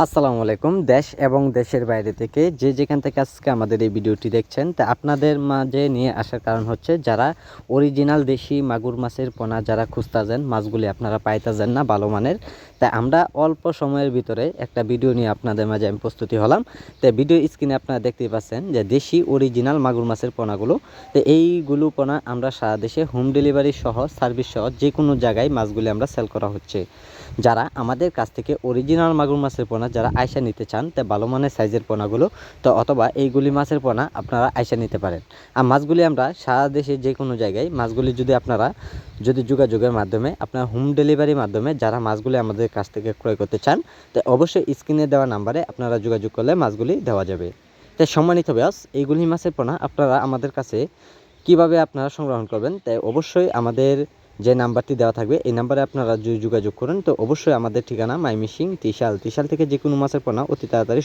আসসালামু আলাইকুম। দেশ এবং দেশের বাইরে থেকে যে যেখান থেকে আজকে আমাদের এই ভিডিওটি দেখছেন, তা আপনাদের মাঝে নিয়ে আসার কারণ হচ্ছে যারা অরিজিনাল দেশি মাগুর মাছের পোনা যারা খুঁজতেছেন, মাছগুলি আপনারা পাইতেছেন না ভালো মানের, তাই আমরা অল্প সময়ের ভিতরে একটা ভিডিও নিয়ে আপনাদের মাঝে আমি প্রস্তুতি হলাম। তাই ভিডিও স্ক্রিনে আপনারা দেখতেই পাচ্ছেন যে দেশি অরিজিনাল মাগুর মাছের পোনাগুলো। তো এইগুলো পোনা আমরা সারা দেশে হোম ডেলিভারি সহ সার্ভিস সহ যে কোনো জায়গায় মাছগুলি আমরা সেল করা হচ্ছে। যারা আমাদের কাছ থেকে অরিজিনাল মাগুর মাছের পোনা যারা আইসা নিতে চান, তা ভালো মানের সাইজের পোনাগুলো, তো অথবা এইগুলি মাছের পোনা আপনারা আইসা নিতে পারেন। আর মাছগুলি আমরা সারা দেশে যে কোনো জায়গায় মাছগুলি যদি আপনারা যোগাযোগের মাধ্যমে আপনার হোম ডেলিভারির মাধ্যমে যারা মাছগুলি আমাদের কাছ থেকে ক্রয় করতে চান, তো অবশ্যই স্ক্রিনে দেওয়া নাম্বারে আপনারা যোগাযোগ করলে মাছগুলি দেওয়া যাবে। তাই সম্মানিত ব্যাস, এইগুলি মাছের পোনা আপনারা আমাদের কাছে কিভাবে আপনারা সংগ্রহ করবেন, তাই অবশ্যই আমাদের যে নাম্বারটি দেওয়া থাকবে এই নাম্বারে আপনারা যোগাযোগ করুন। তো অবশ্যই আমাদের ঠিকানা মাইমিসিং ত্রিশাল থেকে যে কোনো মাছের পোনা অতি তাড়াতাড়ি